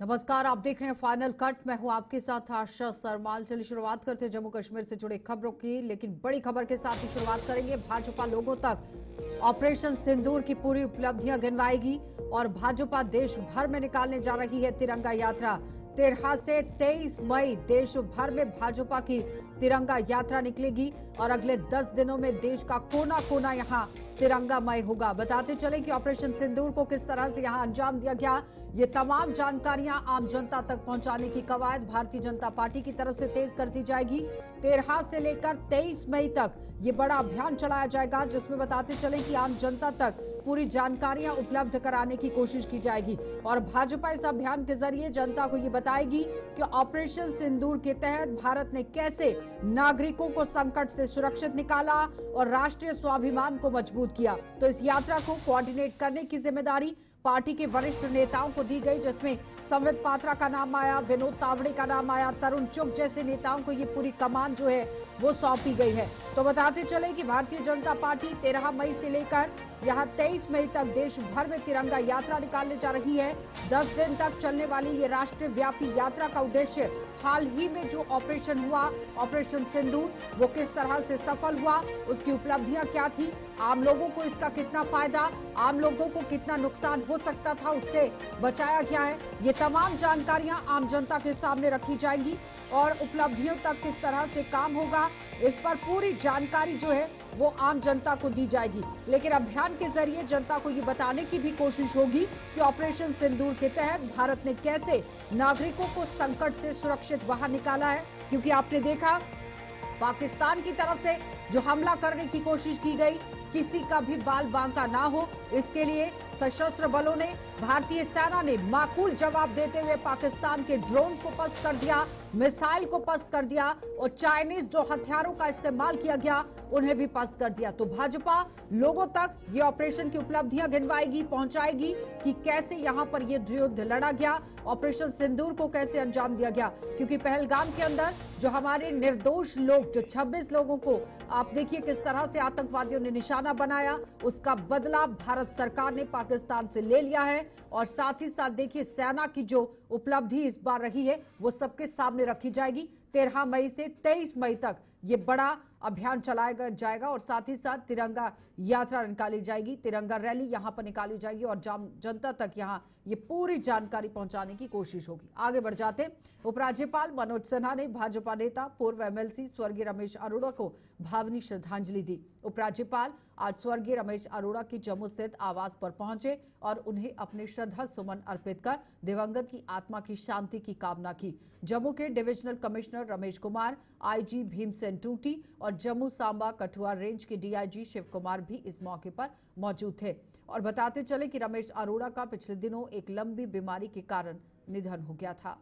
नमस्कार, आप देख रहे हैं फाइनल कट। मैं हूं आपके साथ आशा सरमाल। चलिए शुरुआत करते हैं जम्मू कश्मीर से जुड़ी खबरों की, लेकिन बड़ी खबर के साथ ही शुरुआत करेंगे। भाजपा लोगों तक ऑपरेशन सिंदूर की पूरी उपलब्धियां गिनवाएगी और भाजपा देश भर में निकालने जा रही है तिरंगा यात्रा। 13 से 23 मई देश भर में भाजपा की तिरंगा यात्रा निकलेगी और अगले 10 दिनों में देश का कोना कोना यहां तिरंगामय होगा। बताते चले कि ऑपरेशन सिंदूर को किस तरह से यहां अंजाम दिया गया, ये तमाम जानकारियां आम जनता तक पहुंचाने की कवायद भारतीय जनता पार्टी की तरफ से तेज कर दी जाएगी। 13 से लेकर 23 मई तक ये बड़ा अभियान चलाया जाएगा, जिसमें बताते चले कि आम जनता तक पूरी जानकारियां उपलब्ध कराने की कोशिश की जाएगी और भाजपा इस अभियान के जरिए जनता को ये बताएगी कि ऑपरेशन सिंदूर के तहत भारत ने कैसे नागरिकों को संकट से सुरक्षित निकाला और राष्ट्रीय स्वाभिमान को मजबूत किया। तो इस यात्रा को कोऑर्डिनेट करने की जिम्मेदारी पार्टी के वरिष्ठ नेताओं को दी गई, जिसमें संबित पात्रा का नाम आया, विनोद तावड़े का नाम आया, तरुण चुग जैसे नेताओं को ये पूरी कमान जो है वो सौंपी गई है। तो बताते चले कि भारतीय जनता पार्टी 13 मई से लेकर यहां 23 मई तक देश भर में तिरंगा यात्रा निकालने जा रही है। 10 दिन तक चलने वाली ये राष्ट्रीय व्यापी यात्रा का उद्देश्य हाल ही में जो ऑपरेशन हुआ, ऑपरेशन सिंदूर, वो किस तरह से सफल हुआ, उसकी उपलब्धियां क्या थी, आम लोगों को इसका कितना फायदा, आम लोगों को कितना नुकसान हो सकता था, उससे बचाया गया है, ये तमाम जानकारियां आम जनता के सामने रखी जाएंगी और उपलब्धियों तक किस तरह से काम होगा, इस पर पूरी जानकारी जो है वो आम जनता को दी जाएगी। लेकिन अभियान के जरिए जनता को ये बताने की भी कोशिश होगी कि ऑपरेशन सिंदूर के तहत भारत ने कैसे नागरिकों को संकट से सुरक्षित बाहर निकाला है। क्योंकि आपने देखा पाकिस्तान की तरफ से जो हमला करने की कोशिश की गई, किसी का भी बाल बांका ना हो, इसके लिए सशस्त्र बलों ने, भारतीय सेना ने माकूल जवाब देते हुए पाकिस्तान के ड्रोन को पस्त कर दिया, मिसाइल को पस्त कर दिया और चाइनीज जो हथियारों का इस्तेमाल किया गया उन्हें भी पस्त कर दिया। तो भाजपा लोगों तक ये ऑपरेशन की उपलब्धियां गिनवाएगी, पहुंचाएगी कि कैसे यहां पर ये युद्ध लड़ा गया, ऑपरेशन सिंदूर को कैसे अंजाम दिया गया। क्योंकि पहलगाम के अंदर जो हमारे निर्दोष लोग, जो 26 लोगों को आप देखिए किस तरह से आतंकवादियों ने निशाना बनाया, उसका बदला भारत सरकार ने पाकिस्तान से ले लिया है। और साथ ही साथ देखिए सेना की जो उपलब्धि इस बार रही है वो सबके सामने रखी जाएगी। 13 मई से 23 मई तक ये बड़ा अभियान चलाया जाएगा और साथ ही साथ तिरंगा यात्रा निकाली जाएगी, तिरंगा रैली यहां पर निकाली जाएगी और जनता तक यहां ये पूरी जानकारी पहुंचाने की कोशिश होगी। आगे बढ़ जाते, उपराज्यपाल मनोज सिन्हा ने भाजपा नेता पूर्व एमएलसी स्वर्गीय रमेश अरोड़ा को भावनीय श्रद्धांजलि दी। उपराज्यपाल आज स्वर्गीय रमेश अरोड़ा की जम्मू स्थित आवास पर पहुंचे और उन्हें अपने श्रद्धा सुमन अर्पित कर दिवंगत की आत्मा की शांति की कामना की। जम्मू के divisional commissioner Ramesh Kumar, IG Bhimsen टूटी और जम्मू सांबा कठुआ रेंज के डीआईजी शिव कुमार भी इस मौके पर मौजूद थे। और बताते चले कि रमेश अरोड़ा का पिछले दिनों एक लंबी बीमारी के कारण निधन हो गया था।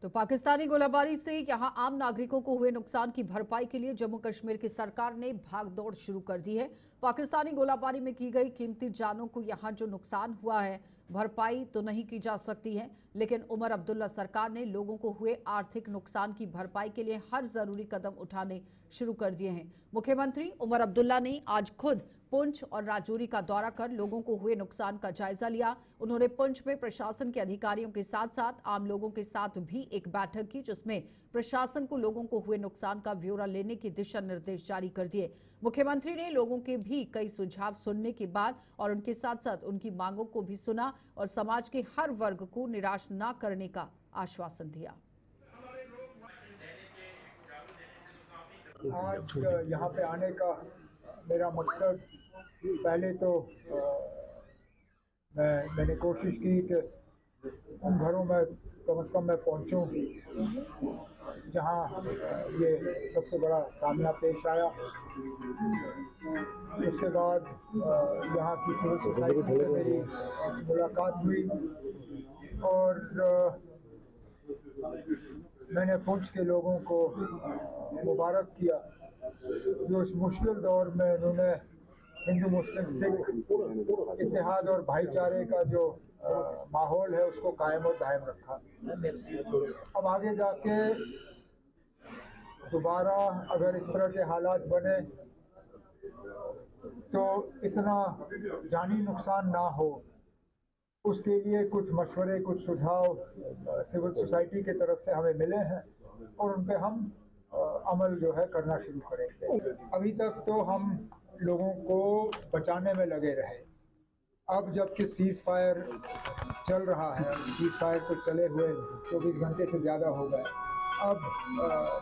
तो पाकिस्तानी गोलाबारी से यहां आम नागरिकों को हुए नुकसान की भरपाई के लिए जम्मू कश्मीर की सरकार ने भागदौड़ शुरू कर दी है। पाकिस्तानी गोलाबारी में की गई कीमती जानों को यहां जो नुकसान हुआ है भरपाई तो नहीं की जा सकती है, लेकिन उमर अब्दुल्ला सरकार ने लोगों को हुए आर्थिक नुकसान की भरपाई के लिए हर जरूरी कदम उठाने शुरू कर दिए हैं। मुख्यमंत्री उमर अब्दुल्ला ने आज खुद पुंछ और राजौरी का दौरा कर लोगों को हुए नुकसान का जायजा लिया। उन्होंने पुंछ में प्रशासन के अधिकारियों के साथ साथ आम लोगों के साथ भी एक बैठक की, जिसमें प्रशासन को लोगों को हुए नुकसान का ब्यौरा लेने के दिशा निर्देश जारी कर दिए। मुख्यमंत्री ने लोगों के भी कई सुझाव सुनने के बाद और उनके साथ साथ उनकी मांगों को भी सुना और समाज के हर वर्ग को निराश न करने का आश्वासन दिया। आज यहाँ पे आने का मेरा मकसद, पहले तो मैंने कोशिश की कि उन घरों में कम से कम मैं पहुँचूँ जहाँ ये सबसे बड़ा सामना पेश आया। उसके बाद यहाँ की सिविल सोसाइटी से मेरी मुलाकात हुई और मैंने पुंछ के लोगों को मुबारक किया जो इस मुश्किल दौर में उन्होंने हिंदू मुस्लिम सिख इत्तेहाद और भाईचारे का जो माहौल है उसको कायम और दायम रखा। अब आगे जाके दोबारा अगर इस तरह के हालात बने तो इतना जानी नुकसान ना हो, उसके लिए कुछ मशवरे, कुछ सुझाव सिविल सोसाइटी की तरफ से हमें मिले हैं और उन पे हम अमल जो है करना शुरू करेंगे। अभी तक तो हम लोगों को बचाने में लगे रहे। अब जबकि सीज फायर चल रहा है, सीज फायर को चले हुए 24 घंटे से ज़्यादा हो गए, अब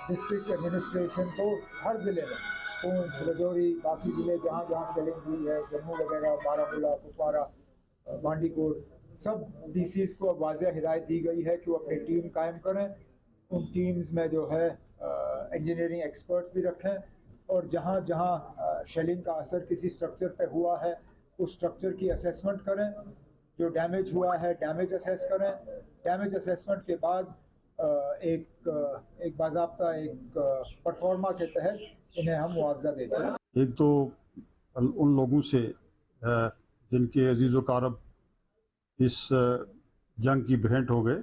डिस्ट्रिक्ट एडमिनिस्ट्रेशन को हर ज़िले में, पूंछ, राजौरी, बाकी ज़िले जहाँ जहाँ शेलिंग हुई है, जम्मू वगैरह, बारामूला, कुपवारा, बांडीकोट, सब डीसीज़ को अब वाज़ेह हिदायत दी गई है कि वो अपनी टीम कायम करें। उन टीम्स में जो है इंजीनियरिंग एक्सपर्ट्स भी रखें और जहाँ जहाँ शेलिंग का असर किसी स्ट्रक्चर पे हुआ है उस स्ट्रक्चर की असेसमेंट करें। जो डैमेज हुआ है डैमेज असेस करें। डैमेज असेसमेंट के बाद एक बाज़ाब्ता एक परफॉर्मा के तहत इन्हें हम मुआवजा देते हैं। एक तो उन लोगों से जिनके अजीज़ व कारब इस जंग की भेंट हो गए,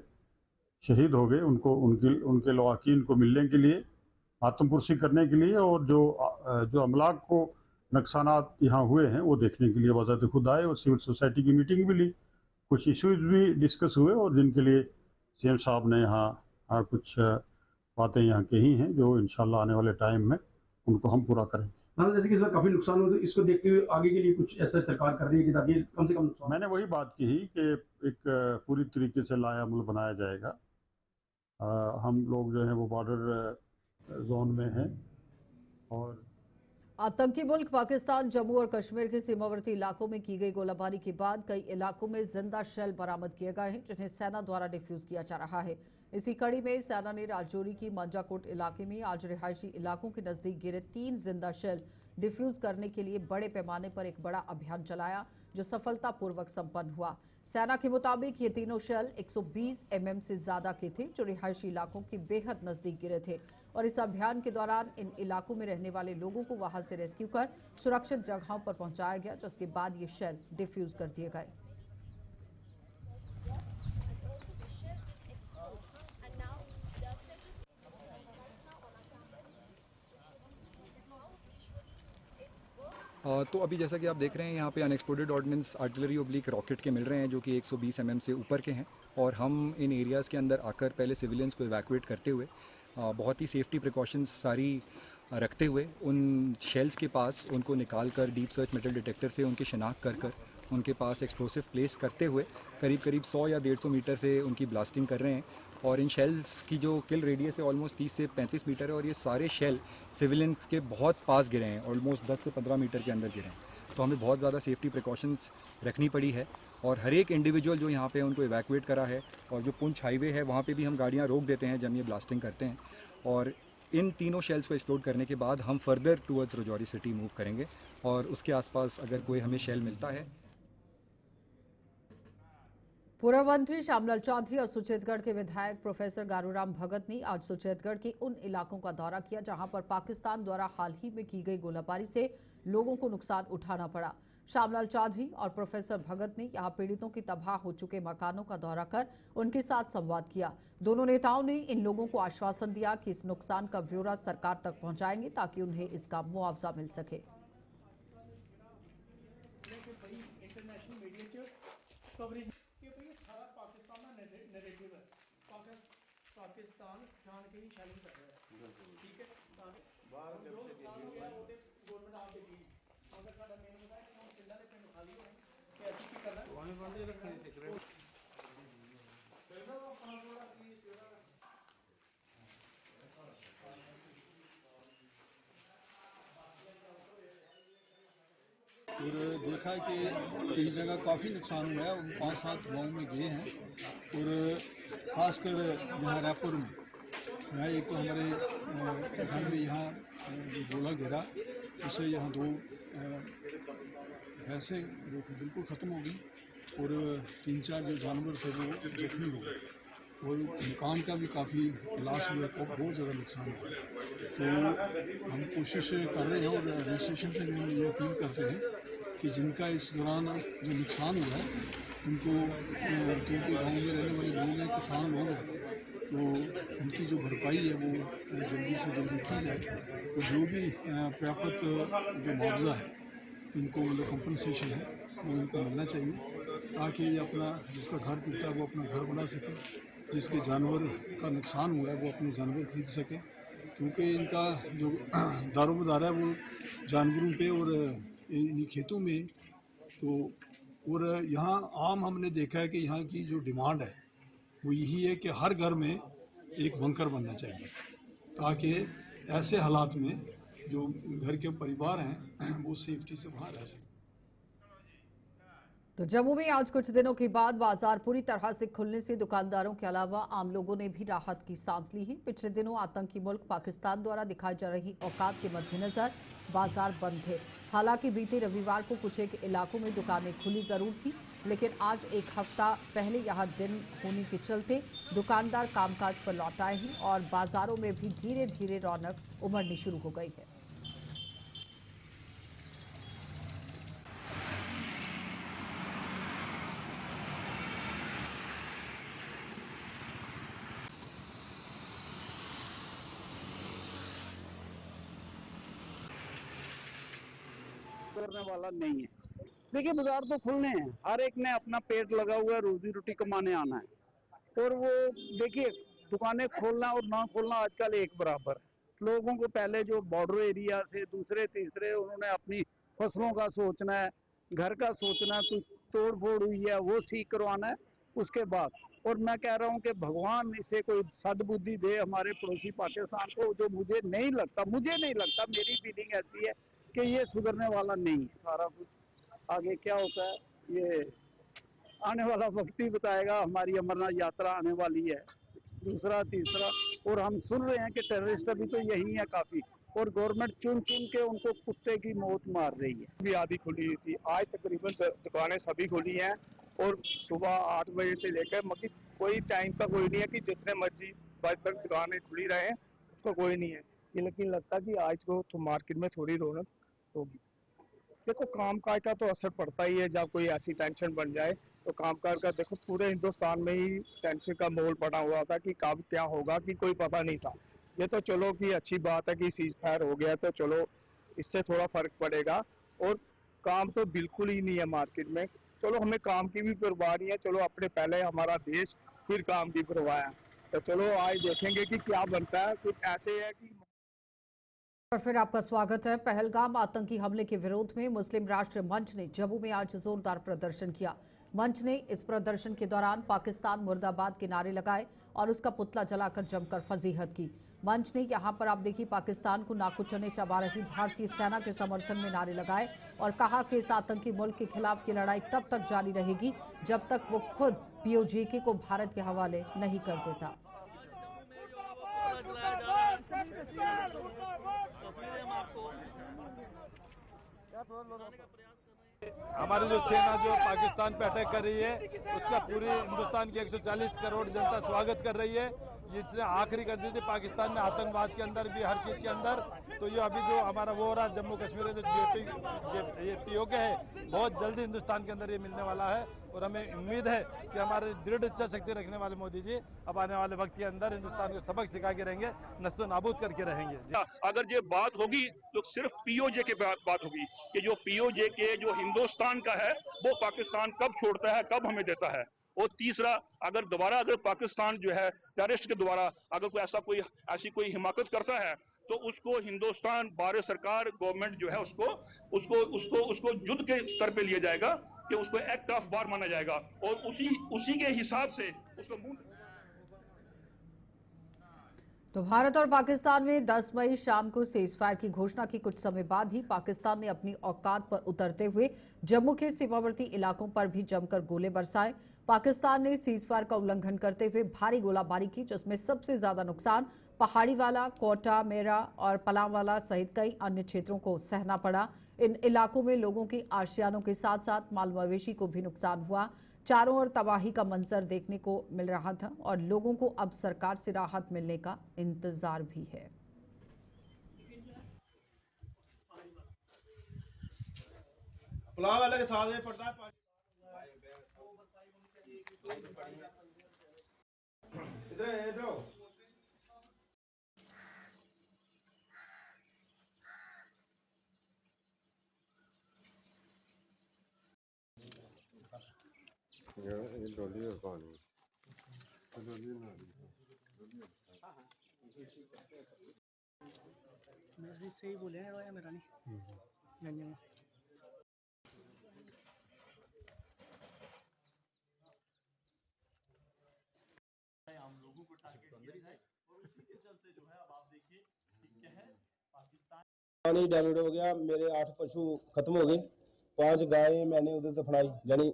शहीद हो गए, उनको उनके लवाकीन को मिलने के लिए, आत्मपुरसी करने के लिए और जो अमलाक को नुकसानात यहाँ हुए हैं वो देखने के लिए वज़ात खुद आए और सिविल सोसाइटी की मीटिंग भी ली। कुछ इश्यूज भी डिस्कस हुए और जिनके लिए सीएम साहब ने यहाँ कुछ बातें यहाँ कही हैं जो इंशाल्लाह आने वाले टाइम में उनको हम पूरा करेंगे। जैसे कि इस बार काफी नुकसान हुआ, तो इसको देखते हुए आगे के लिए कुछ ऐसा सरकार कर रही है कि ताकि कम से कम नुकसान। मैंने वही बात कही कि एक पूरी तरीके से लायामुल बनाया जाएगा। हम लोग जो है वो बॉर्डर जोन में हैं और आतंकी मुल्क पाकिस्तान जम्मू और कश्मीर के सीमावर्ती इलाकों में की गई गोलाबारी के बाद कई इलाकों में जिंदा शेल बरामद किए गए हैं जिन्हें सेना द्वारा डिफ्यूज किया जा रहा है। इसी कड़ी में सेना ने राजौरी की मंजाकोट इलाके में आज रिहायशी इलाकों के नजदीक गिरे 3 जिंदा शेल डिफ्यूज करने के लिए बड़े पैमाने पर एक बड़ा अभियान चलाया जो सफलतापूर्वक संपन्न हुआ। सेना के मुताबिक ये तीनों शेल 120 mm से ज्यादा के थे जो रिहायशी इलाकों के बेहद नजदीक गिरे थे और इस अभियान के दौरान इन इलाकों में रहने वाले लोगों को वहां से रेस्क्यू कर सुरक्षित जगहों पर पहुंचाया गया, जिसके बाद ये शेल डिफ्यूज कर दिए गए। तो अभी जैसा कि आप देख रहे हैं यहाँ पे unexploded ordnance artillery oblique rocket के मिल रहे हैं जो कि 120 mm से ऊपर के हैं और हम इन एरियाज़ के अंदर आकर पहले सिविलियंस को इवैक्यूएट करते हुए बहुत ही सेफ्टी प्रिकॉशंस सारी रखते हुए उन शेल्स के पास उनको निकाल कर डीप सर्च मेटल डिटेक्टर से उनकी शनाख्त कर उनके पास एक्सप्लोसिव प्लेस करते हुए करीब 100 या 150 मीटर से उनकी ब्लास्टिंग कर रहे हैं और इन शेल्स की जो किल रेडियस है ऑलमोस्ट 30 से 35 मीटर है और ये सारे शेल सिविलियंस के बहुत पास गिरे हैं, ऑलमोस्ट 10 से 15 मीटर के अंदर गिरे हैं। तो हमें बहुत ज़्यादा सेफ्टी प्रिकॉशंस रखनी पड़ी है और हर एक इंडिविजुअल जो यहाँ पे उनको इवैक्यूएट करा है और जो पुंछ हाईवे है वहाँ पे भी हम गाड़ियाँ रोक देते हैं जब ये ब्लास्टिंग करते हैं और इन तीनों शेल्स को एक्सप्लोड करने के बाद हम further towards Rajouri city move करेंगे और उसके आसपास अगर कोई हमें शेल मिलता है। पूर्व मंत्री श्यामलाल चौधरी और सुचेतगढ़ के विधायक प्रोफेसर गारूराम भगत ने आज सुचेतगढ़ के उन इलाकों का दौरा किया जहां पर पाकिस्तान द्वारा हाल ही में की गई गोलाबारी से लोगों को नुकसान उठाना पड़ा। श्यामलाल चौधरी और प्रोफेसर भगत ने यहां पीड़ितों की तबाह हो चुके मकानों का दौरा कर उनके साथ संवाद किया। दोनों नेताओं ने इन लोगों को आश्वासन दिया कि इस नुकसान का ब्यौरा सरकार तक पहुंचाएंगे ताकि उन्हें इसका मुआवजा मिल सके। पाकिस्तान जान के ही शैलिंग कर रहा है, ठीक है, बाहर जो नुकसान हो गया वो ते गवर्नमेंट आप देगी मगर साडा मेन मुद्दा है कि हम पिंडां दे पिंड खाली होण ते ऐसी की करना वाने बंदे रखने सिख रहे चलो अपना थोड़ा की और देखा कि कई जगह काफ़ी नुकसान हुआ है। 5-7 गाँव में गए हैं और खासकर यहाँ रायपुर में यहाँ एक तो हमारे घर में यहाँ गोला गिरा, उससे यहाँ 2 भैंसें बिल्कुल ख़त्म हो गई और 3-4 जो जानवर थे वो जख्मी हो गए। और मकान का भी काफ़ी लॉस हुआ है, बहुत ज़्यादा नुकसान हुआ है। तो हम कोशिश कर रहे हैं और एडमिनिस्ट्रेशन से भी हम ये अपील करते हैं कि जिनका इस दौरान जो नुकसान हुआ है उनको, क्योंकि गाँव में रहने वाले लोग हैं, किसान लोग हैं, तो उनकी जो भरपाई है वो जल्दी से जल्दी की जाए। और जो भी प्राप्त जो मुआवजा है इनको, मतलब कंपनसेशन है, वो इनको मिलना चाहिए, ताकि ये अपना, जिसका घर टूटा है वो अपना घर बना सके, जिसके जानवर का नुकसान हुआ है वो अपने जानवर खरीद सके, क्योंकि इनका जो दारोमदार है वो जानवरों पे और इन खेतों में। तो और यहाँ आम हमने देखा है कि यहाँ की जो डिमांड है वो यही है कि हर घर में एक बंकर बनना चाहिए, ताकि ऐसे हालात में जो घर के परिवार हैं वो सेफ्टी से वहाँ रह सकें। तो जम्मू में आज कुछ दिनों के बाद बाजार पूरी तरह से खुलने से दुकानदारों के अलावा आम लोगों ने भी राहत की सांस ली है। पिछले दिनों आतंकी मुल्क पाकिस्तान द्वारा दिखाई जा रही औकात के मद्देनजर बाजार बंद थे। हालांकि बीते रविवार को कुछ एक इलाकों में दुकानें खुली जरूर थी, लेकिन आज एक हफ्ता पहले यहां दिन होने के चलते दुकानदार कामकाज पर लौट आए हैं और बाजारों में भी धीरे धीरे रौनक उमड़नी शुरू हो गई है। करने वाला नहीं है। देखिए बाजार तो खुलने हैं, हर एक ने अपना पेट लगा हुआ है, रोजी रोटी कमाने आना है। और वो देखिए दुकानें खोलना और ना खोलना आजकल एक बराबर है। लोगों को पहले जो बॉर्डर एरिया से दूसरे तीसरे उन्होंने अपनी फसलों का सोचना है, घर का सोचना है, कुछ तोड़ फोड़ हुई है वो ठीक करवाना है उसके बाद। और मैं कह रहा हूँ कि भगवान इसे कोई सद्बुद्धि दे हमारे पड़ोसी पाकिस्तान को, जो मुझे नहीं लगता, मेरी फीलिंग ऐसी है कि ये सुधरने वाला नहीं है। सारा कुछ आगे क्या होता है ये आने वाला वक्त ही बताएगा। हमारी अमरनाथ यात्रा आने वाली है, दूसरा तीसरा, और हम सुन रहे हैं कि टेररिस्ट अभी तो यही है काफी, और गवर्नमेंट चुन चुन के उनको कुत्ते की मौत मार रही है। भी आधी खुली हुई थी, आज तकरीबन दुकानें सभी खुली हैं और सुबह 8 बजे से लेकर, मतलब कोई टाइम का कोई नहीं है कि जितने मर्जी बजे तक दुकानें खुली रहे, उसका कोई नहीं है। ये लेकिन लगता है कि आज को तो मार्केट में थोड़ी रौनक होगी। देखो कामकाज का तो असर पड़ता ही है, जब कोई ऐसी टेंशन बन जाए तो कामकाज का, देखो पूरे हिंदुस्तान में ही टेंशन का माहौल पड़ा हुआ था कि कब क्या होगा कि कोई पता नहीं था। ये तो चलो कि अच्छी बात है कि सीज फायर हो गया, तो चलो इससे थोड़ा फर्क पड़ेगा। और काम तो बिल्कुल ही नहीं है मार्केट में। चलो हमें काम की भी परवाह नहीं है, चलो अपने पहले हमारा देश फिर काम की परवाह है। तो चलो आज देखेंगे कि क्या बनता है। कुछ ऐसे है कि और फिर आपका स्वागत है। पहलगाम आतंकी हमले के विरोध में मुस्लिम राष्ट्र मंच ने जम्मू में आज जोरदार प्रदर्शन किया। मंच ने इस प्रदर्शन के दौरान पाकिस्तान मुर्दाबाद के नारे लगाए और उसका पुतला जलाकर जमकर फजीहत की। मंच ने यहां पर आप देखिए पाकिस्तान को नाकुचने चबा रही भारतीय सेना के समर्थन में नारे लगाए और कहा कि इस आतंकी मुल्क के खिलाफ की लड़ाई तब तक जारी रहेगी जब तक वो खुद पीओजे को भारत के हवाले नहीं कर देता। हमारी जो सेना जो पाकिस्तान पे अटैक कर रही है उसका पूरे हिंदुस्तान की 140 करोड़ जनता स्वागत कर रही है। जिसने आखिरी कर दी थी पाकिस्तान ने आतंकवाद के अंदर भी, हर चीज़ के अंदर। तो ये अभी जो हमारा वो हो रहा है जम्मू कश्मीर में जो ये पीओके है, बहुत जल्दी हिंदुस्तान के अंदर ये मिलने वाला है। और हमें उम्मीद है कि हमारे दृढ़ इच्छा शक्ति रखने वाले मोदी जी अब आने वाले वक्त के अंदर हिंदुस्तान को सबक सिखा के रहेंगे, नस्तो नाबूद करके रहेंगे। अगर ये बात होगी तो सिर्फ पीओजे के बात होगी कि जो पीओजे के जो हिंदुस्तान का है वो पाकिस्तान कब छोड़ता है, कब हमें देता है। और तीसरा, अगर दोबारा अगर पाकिस्तान जो है टेररिस्ट के द्वारा अगर कोई ऐसी कोई हिमाकत करता है तो उसको हिंदुस्तान भारत सरकार गवर्नमेंट जो है उसको युद्ध के स्तर पे लिया जाएगा कि उसको एक्ट ऑफ वार माना जाएगा और उसी के हिसाब से उसको तो भारत और पाकिस्तान में 10 मई शाम को सीजफायर की घोषणा की कुछ समय बाद ही पाकिस्तान ने अपनी औकात पर उतरते हुए जम्मू के सीमावर्ती इलाकों पर भी जमकर गोले बरसाए। पाकिस्तान ने सीजफायर का उल्लंघन करते हुए भारी गोलाबारी की, जिसमें सबसे ज्यादा नुकसान पहाड़ीवाला, कोटा, मेरा और पलामवाला सहित कई अन्य क्षेत्रों को सहना पड़ा। इन इलाकों में लोगों की आशियानों के साथ साथ माल मवेशी को भी नुकसान हुआ। चारों ओर तबाही का मंजर देखने को मिल रहा था और लोगों को अब सरकार से राहत मिलने का इंतजार भी है। वाले के साथ में पड़ता है इधर सही बोले हैं मेरा नहीं आम लोगों को टारगेट किया है और उसी के चलते जो है अब आप देखिए कि क्या है पाकिस्तान पानी डाइल्यूट हो गया। मेरे 8 पशु खत्म हो गए, 5 गायें मैंने उधर दफनाई, यानी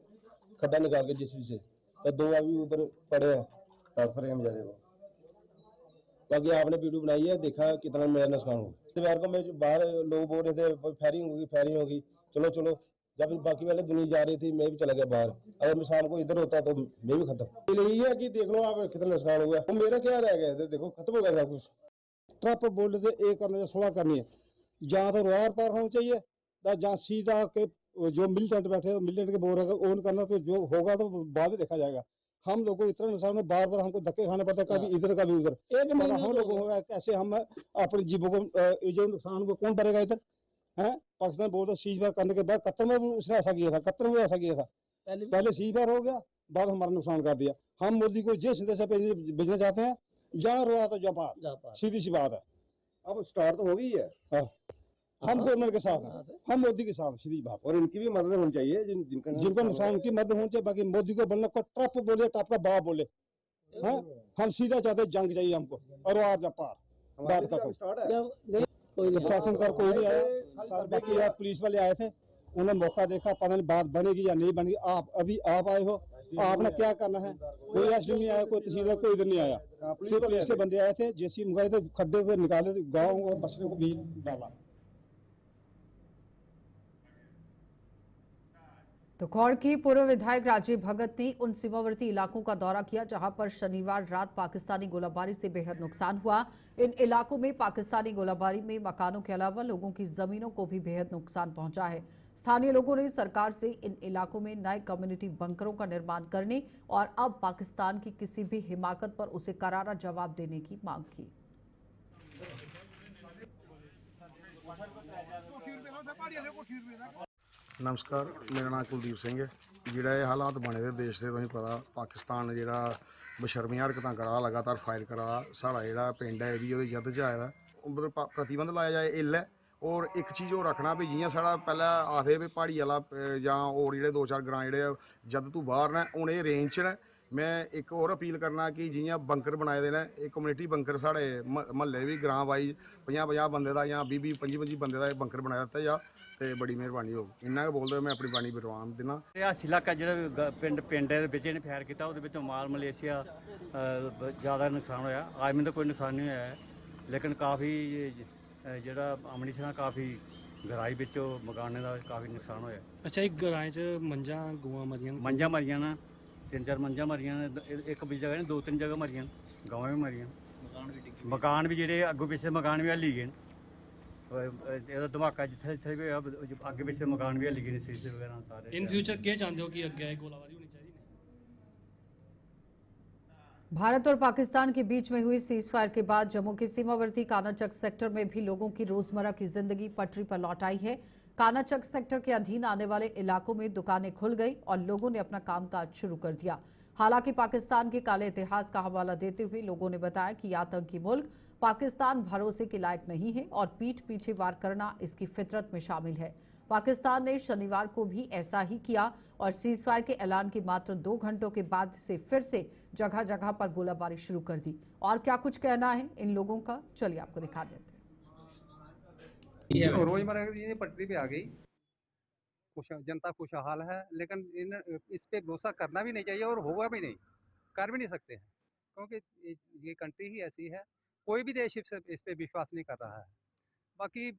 खड्डा निकाल के जिसमें से, तो 2 अभी उधर पड़े हैं फ्रेम जा रहे हो। बाकी आपने वीडियो बनाई है, देखा कितना मेरा नुकसान हो। दोपहर को मैं बाहर लोग बोल रहे थे फायरिंग होगी, चलो चलो। जब बाकी वाले दुनिया जा रही थी, मैं भी चला गया बाहर। अगर मैं शाम को इधर होता तो मैं भी खत्म। यही है कि देख लो आप कितना नुकसान हुआ। तो मेरा क्या रह गया इधर, देखो खत्म हो गया सब कुछ। ट्रप बोल रहे थे 1 करने 16 करनी है, जहाँ तो रोयर पार होना चाहिए, जहाँ सीधा के जो मिलिटेंट बैठे मिलिटेंट के बोल रहे ओन करना, तो जो होगा तो बाद में देखा जाएगा। हम लोगों को इतना नुकसान है, बार बार हमको धक्के खाने पड़ते हैं, कभी इधर कभी उधर। हम लोगों को कैसे हम अपनी जीवों को जो नुकसान को कौन भरेगा इधर है। पाकिस्तान बोल रहा सीज बार करने के बाद कतर में भी उसने ऐसा किया था, कतर में ऐसा किया था। पहले सीज बार हो गया, बाद हमारा नुकसान कर दिया। हम मोदी को जिस संदेश भेजना चाहते हैं, जहाँ रोया तो जहाँ, सीधी सी बात है। अब स्टार्ट तो हो गई है। हम गवर्नमेंट के साथ हैं, हम मोदी के साथ, सीधी बात। और इनकी भी मदद होनी चाहिए, जिनको नुकसान, उनकी मदद होनी चाहिए। बाकी मोदी को बोलना को ट्रप बोले, ट्रप का बाप बोले, हम सीधा चाहते जंग चाहिए हमको, और आज पार बात का शासन कर कोई नहीं आया। बाकी पुलिस वाले आए थे, उन्होंने मौका देखा, पता नहीं बात बनेगी या नहीं बनेगी। आप आए हो, आपने क्या करना है। कोई एसडीएम नहीं आया, कोई तहसीलदार कोई इधर नहीं आया, सिर्फ पुलिस के बंदे आए थे। जेसीबी मंगाए थे, खड्डे पे निकाले, गाँव और बच्चों को भी डाला। तो खौड़ की पूर्व विधायक राजीव भगत ने उन सीमावर्ती इलाकों का दौरा किया जहां पर शनिवार रात पाकिस्तानी गोलाबारी से बेहद नुकसान हुआ। इन इलाकों में पाकिस्तानी गोलाबारी में मकानों के अलावा लोगों की जमीनों को भी बेहद नुकसान पहुंचा है। स्थानीय लोगों ने सरकार से इन इलाकों में नए कम्युनिटी बंकरों का निर्माण करने और अब पाकिस्तान की किसी भी हिमाकत पर उसे करारा जवाब देने की मांग की। नमस्कार, मेरा नाम कुलदीप सिंह है। जिहड़े हालात बने दे देश के, तुसें पता पाकिस्तान जिहड़ा बशर्मी हरकतां करा, लगातार फायर करा, साढ़ा जिहड़ा पिंड है भी ओहदी जद च आए दा। मतलब प्रतिबंध लाया जाए इल है। और एक चीज़ होर रखना भी, जियां साढ़ा पैह्ले आखदे भी प्हाड़ी आह्ला जां होर जिहड़े 2-4 ग्रां जिहड़े जद तू बाहर ने, हून एह् रेंज च न। मैं एक होर अपील करना कि जियां बंकर बनाए दे न, एह् कम्युनिटी बंकर साढ़े म्हल्ले भी ग्रां वाइज 50-50 बंदे दा जां 20-25 बंदे दा बंकर बनाया दित्ता जा, ते बड़ी मेहरबानी होग। इन्ना गै बोलदे मैं अपनी बाणी विराम दिन्ना। रिहासी इलाका जेह्ड़ा पिंड दे बिच इ'नें फायर कीता, ओह्दे बिच माल मलेशिया ज़्यादा नुकसान होया। आदमी दा कोई नुकसान नहीं होया है, लेकिन काफ़ी जेह्ड़ा अमृतसर काफ़ी गराई बिच मकानें दा काफ़ी नुकसान होया। अच्छा, एक ग्राएं च मंझां गवां मरियां न, 3-4 मंझां मरियां न, एक भी जगह नहीं 2-3 जगह मरियां न, गवां भी मरियां, मकान भी जेह्ड़े अग्गों पिच्छे मकान भी हल्ली गे न। एह्दा धमाका जित्थे जित्थे भी होया, अग्गे पिच्छे मकान भी हल्ली गे न, शीशे वगैरह सारे। इन फ्यूचर क्या चाहते हो कि अग्गे गोलाबारी होनी चाहिए? भारत और पाकिस्तान के बीच में हुई सीज फायर के बाद जम्मू के सीमावर्ती कानाचक सेक्टर में भी लोगों की रोजमर्रा की जिंदगी पटरी पर लौट आई है। कानाचक सेक्टर के अधीन आने वाले इलाकों में दुकानें खुल गई और लोगों ने अपना कामकाज शुरू कर दिया। हालांकि पाकिस्तान के काले इतिहास का हवाला देते हुए लोगों ने बताया कि आतंकी मुल्क पाकिस्तान भरोसे के लायक नहीं है और पीठ पीछे वार करना इसकी फितरत में शामिल है। पाकिस्तान ने शनिवार को भी ऐसा ही किया और सीज फायर के ऐलान के मात्र 2 घंटों के बाद से फिर से जगह जगह पर गोलाबारी शुरू कर दी। और क्या कुछ कहना है इन लोगों का, चलिए आपको दिखा देते हैं। रोजमर्रा की पटरी पे आ गई, जनता खुशहाल है, लेकिन इस पे भरोसा करना भी नहीं चाहिए और होगा भी नहीं, कर भी नहीं सकते हैं, क्योंकि ये कंट्री ही ऐसी है। कोई भी देश इस पे विश्वास नहीं कर रहा है। बाकी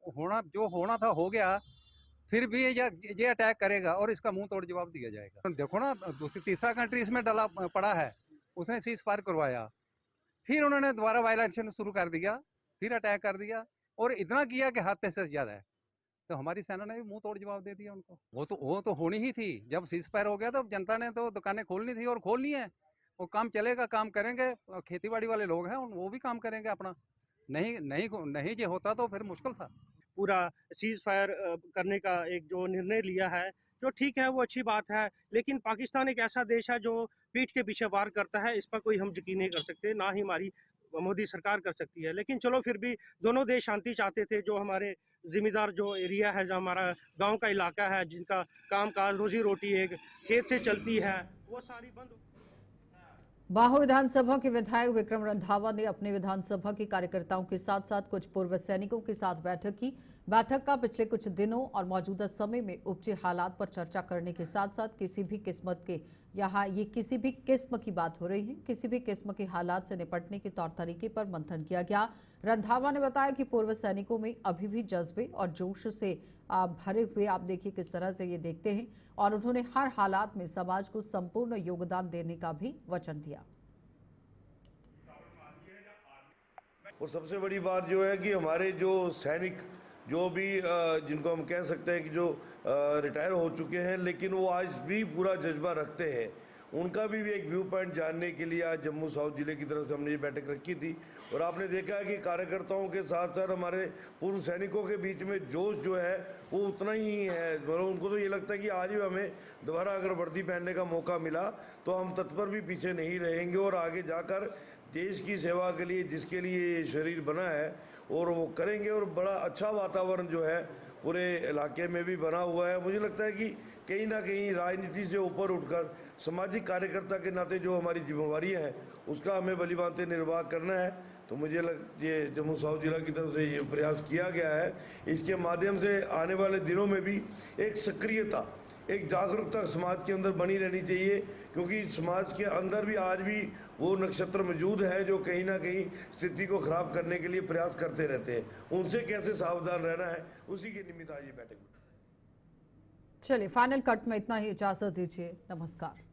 जो होना था हो गया, फिर भी ये अटैक करेगा और इसका मुंह तोड़ जवाब दिया जाएगा। देखो ना, दूसरी तीसरा कंट्री इसमें डला पड़ा है, उसने सीज फायर करवाया, फिर उन्होंने दोबारा वायलेशन शुरू कर दिया, फिर अटैक कर दिया और इतना किया कि हद से ज्यादा है। तो हमारी सेना ने भी मुंह तोड़ जवाब दे दिया उनको। वो तो होनी ही थी। जब सीज फायर हो गया तो जनता ने तो दुकानें खोलनी थी और खोलनी है। वो काम चलेगा, काम करेंगे, खेतीबाड़ी वाले लोग हैं वो भी काम करेंगे अपना। नहीं जो होता तो फिर मुश्किल था। पूरा सीज फायर करने का एक जो निर्णय लिया है, जो ठीक है, वो अच्छी बात है, लेकिन पाकिस्तान एक ऐसा देश है जो पीठ के पीछे वार करता है। इस पर कोई हम यकीन नहीं कर सकते, ना ही हमारी मोदी सरकार कर सकती है। लेकिन चलो, फिर भी दोनों देश शांति चाहते थे। जो हमारे जिम्मेदार जो एरिया है, जो हमारा गांव का इलाका है, जिनका कामकाज रोजी रोटी एक खेत से चलती है, वो सारी बंद। बाहो विधानसभा के विधायक विक्रम रंधावा ने अपने विधानसभा के कार्यकर्ताओं के साथ साथ कुछ पूर्व सैनिकों के साथ बैठक की। बैठक का पिछले कुछ दिनों और मौजूदा समय में उपजे हालात पर चर्चा करने के साथ साथ किसी भी किस्म की बात हो रही है, किसी भी किस्म के हालात से निपटने के तौर तरीके पर मंथन किया गया। रंधावा ने बताया कि पूर्व सैनिकों में अभी भी जज्बे और जोश से भरे हुए आप देखिए किस तरह से ये देखते हैं, और उन्होंने हर हालात में समाज को संपूर्ण योगदान देने का भी वचन दिया। और सबसे बड़ी बात जो है कि हमारे जो सैनिक जो भी जिनको हम कह सकते हैं कि जो रिटायर हो चुके हैं, लेकिन वो आज भी पूरा जज्बा रखते हैं, उनका भी एक व्यू पॉइंट जानने के लिए आज जम्मू साउथ जिले की तरफ से हमने ये बैठक रखी थी। और आपने देखा है कि कार्यकर्ताओं के साथ साथ हमारे पूर्व सैनिकों के बीच में जोश जो है वो उतना ही है। मतलब उनको तो ये लगता है कि आज भी हमें दोबारा अगर वर्दी पहनने का मौका मिला तो हम तत्पर भी पीछे नहीं रहेंगे और आगे जाकर देश की सेवा के लिए जिसके लिए ये शरीर बना है और वो करेंगे। और बड़ा अच्छा वातावरण जो है पूरे इलाके में भी बना हुआ है। मुझे लगता है कि कहीं ना कहीं राजनीति से ऊपर उठकर सामाजिक कार्यकर्ता के नाते जो हमारी जिम्मेवारियां हैं उसका हमें भलीभांति निर्वाह करना है। तो मुझे ये जम्मू साउथ जिला की तरफ से ये प्रयास किया गया है। इसके माध्यम से आने वाले दिनों में भी एक सक्रियता, एक जागरूकता समाज के अंदर बनी रहनी चाहिए, क्योंकि समाज के अंदर भी आज भी वो नक्षत्र मौजूद है जो कहीं ना कहीं स्थिति को खराब करने के लिए प्रयास करते रहते हैं। उनसे कैसे सावधान रहना है, उसी के निमित्त आज ये बैठक। चलिए, फाइनल कट में इतना ही, इजाजत दीजिए, नमस्कार।